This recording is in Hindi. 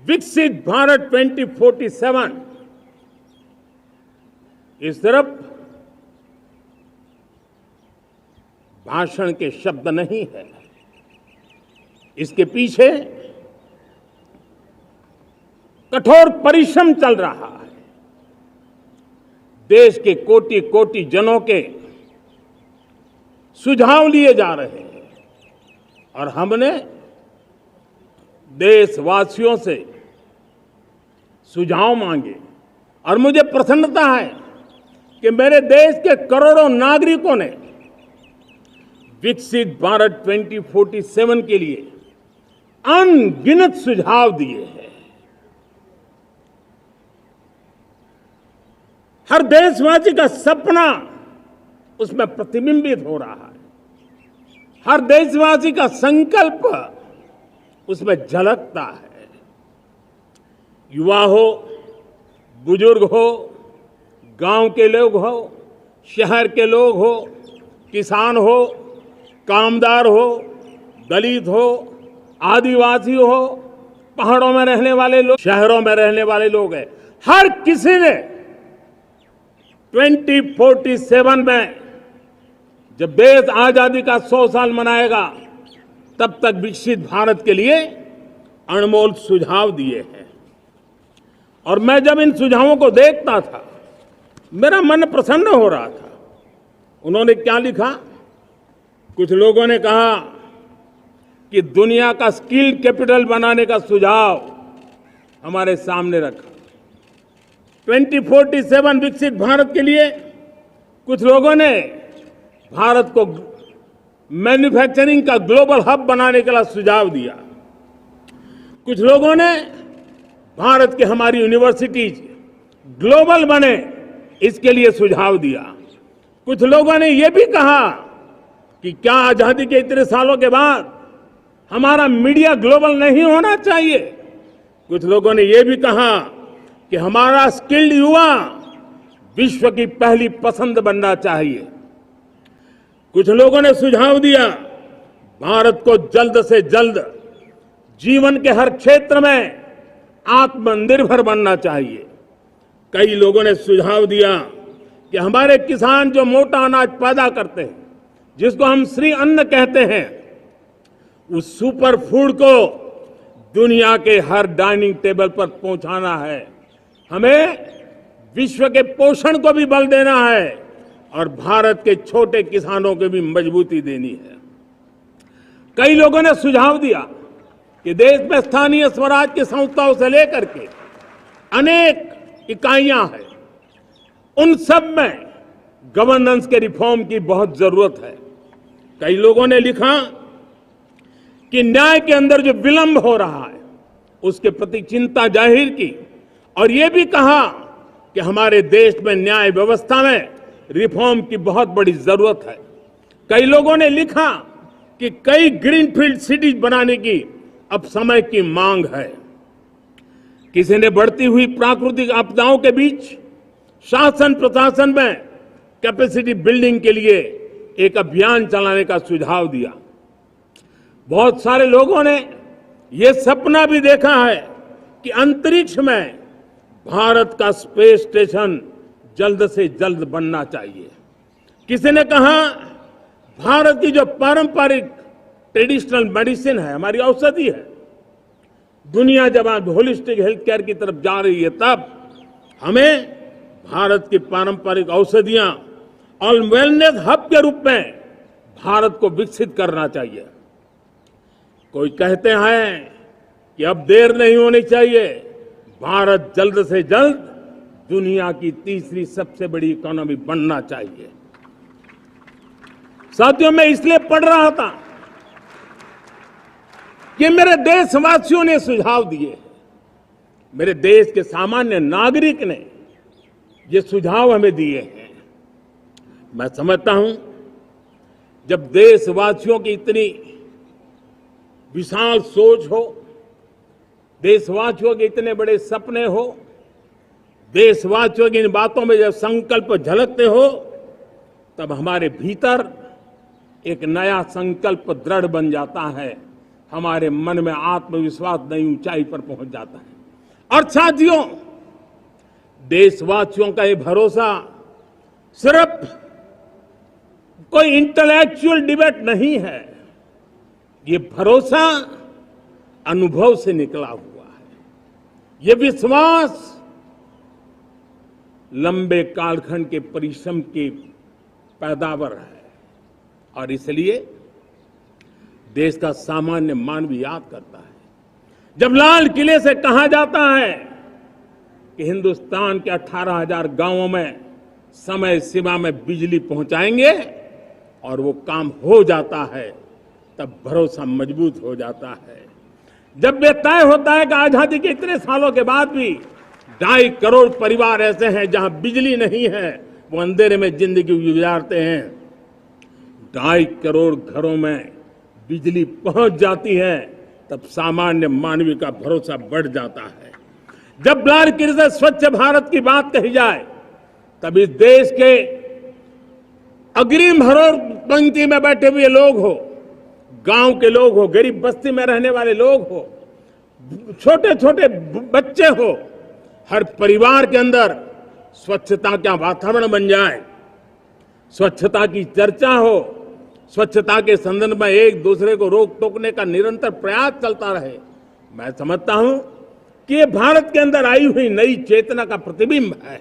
विकसित भारत 2047 ये सिर्फ भाषण के शब्द नहीं है। इसके पीछे कठोर परिश्रम चल रहा है। देश के कोटि कोटि जनों के सुझाव लिए जा रहे हैं और हमने देशवासियों से सुझाव मांगे और मुझे प्रसन्नता है कि मेरे देश के करोड़ों नागरिकों ने विकसित भारत 2047 के लिए अनगिनत सुझाव दिए हैं। हर देशवासी का सपना उसमें प्रतिबिंबित हो रहा है। हर देशवासी का संकल्प उसमें झलकता है। युवा हो, बुजुर्ग हो, गांव के लोग हो, शहर के लोग हो, किसान हो, कामदार हो, दलित हो, आदिवासी हो, पहाड़ों में रहने वाले लोग, शहरों में रहने वाले लोग हैं। हर किसी ने 2047 में जब देश आजादी का 100 साल मनाएगा तब तक विकसित भारत के लिए अनमोल सुझाव दिए हैं। और मैं जब इन सुझावों को देखता था मेरा मन प्रसन्न हो रहा था। उन्होंने क्या लिखा? कुछ लोगों ने कहा कि दुनिया का स्किल कैपिटल बनाने का सुझाव हमारे सामने रखा। 2047 विकसित भारत के लिए कुछ लोगों ने भारत को मैन्युफैक्चरिंग का ग्लोबल हब बनाने का सुझाव दिया। कुछ लोगों ने भारत की हमारी यूनिवर्सिटीज ग्लोबल बने इसके लिए सुझाव दिया। कुछ लोगों ने यह भी कहा कि क्या आजादी के इतने सालों के बाद हमारा मीडिया ग्लोबल नहीं होना चाहिए। कुछ लोगों ने यह भी कहा कि हमारा स्किल्ड युवा विश्व की पहली पसंद बनना चाहिए। कुछ लोगों ने सुझाव दिया भारत को जल्द से जल्द जीवन के हर क्षेत्र में आत्मनिर्भर बनना चाहिए। कई लोगों ने सुझाव दिया कि हमारे किसान जो मोटा अनाज पैदा करते हैं, जिसको हम श्री अन्न कहते हैं, उस सुपर फूड को दुनिया के हर डाइनिंग टेबल पर पहुंचाना है। हमें विश्व के पोषण को भी बल देना है और भारत के छोटे किसानों को भी मजबूती देनी है। कई लोगों ने सुझाव दिया कि देश में स्थानीय स्वराज की संस्थाओं से लेकर के अनेक इकाइयां हैं, उन सब में गवर्नेंस के रिफॉर्म की बहुत जरूरत है। कई लोगों ने लिखा कि न्याय के अंदर जो विलंब हो रहा है उसके प्रति चिंता जाहिर की और यह भी कहा कि हमारे देश में न्याय व्यवस्था में रिफॉर्म की बहुत बड़ी जरूरत है। कई लोगों ने लिखा कि कई ग्रीनफील्ड सिटीज बनाने की अब समय की मांग है। किसी ने बढ़ती हुई प्राकृतिक आपदाओं के बीच शासन प्रशासन में कैपेसिटी बिल्डिंग के लिए एक अभियान चलाने का सुझाव दिया। बहुत सारे लोगों ने यह सपना भी देखा है कि अंतरिक्ष में भारत का स्पेस स्टेशन जल्द से जल्द बनना चाहिए। किसी ने कहा भारत की जो पारंपरिक ट्रेडिशनल मेडिसिन है, हमारी औषधि है, दुनिया जब आज होलिस्टिक हेल्थ केयर की तरफ जा रही है तब हमें भारत की पारंपरिक औषधियां और वेलनेस हब के रूप में भारत को विकसित करना चाहिए। कोई कहते हैं कि अब देर नहीं होनी चाहिए, भारत जल्द से जल्द दुनिया की तीसरी सबसे बड़ी इकोनॉमी बनना चाहिए। साथियों, मैं इसलिए पढ़ रहा था कि मेरे देशवासियों ने सुझाव दिए, मेरे देश के सामान्य नागरिक ने ये सुझाव हमें दिए हैं। मैं समझता हूं जब देशवासियों की इतनी विशाल सोच हो, देशवासियों के इतने बड़े सपने हो, देशवासियों की इन बातों में जब संकल्प झलकते हो तब हमारे भीतर एक नया संकल्प दृढ़ बन जाता है, हमारे मन में आत्मविश्वास नई ऊंचाई पर पहुंच जाता है। और साथियों, देशवासियों का ये भरोसा सिर्फ कोई इंटेलेक्चुअल डिबेट नहीं है, ये भरोसा अनुभव से निकला हुआ है। ये विश्वास लंबे कालखंड के परिश्रम की पैदावार है और इसलिए देश का सामान्य मानव याद करता है जब लाल किले से कहा जाता है कि हिंदुस्तान के 18,000 गांवों में समय सीमा में बिजली पहुंचाएंगे और वो काम हो जाता है, तब भरोसा मजबूत हो जाता है। जब ये तय होता है कि आजादी के इतने सालों के बाद भी 2.5 करोड़ परिवार ऐसे हैं जहां बिजली नहीं है, वो अंधेरे में जिंदगी गुजारते हैं, 2.5 करोड़ घरों में बिजली पहुंच जाती है, तब सामान्य मानवीय का भरोसा बढ़ जाता है। जब लाल किले से स्वच्छ भारत की बात कही जाए, तब इस देश के अग्रिम हरोर पंक्ति में बैठे हुए लोग हो, गांव के लोग हो, गरीब बस्ती में रहने वाले लोग हो, छोटे छोटे बच्चे हो, हर परिवार के अंदर स्वच्छता का वातावरण बन जाए, स्वच्छता की चर्चा हो, स्वच्छता के संदर्भ में एक दूसरे को रोक टोकने का निरंतर प्रयास चलता रहे। मैं समझता हूं कि ये भारत के अंदर आई हुई नई चेतना का प्रतिबिंब है।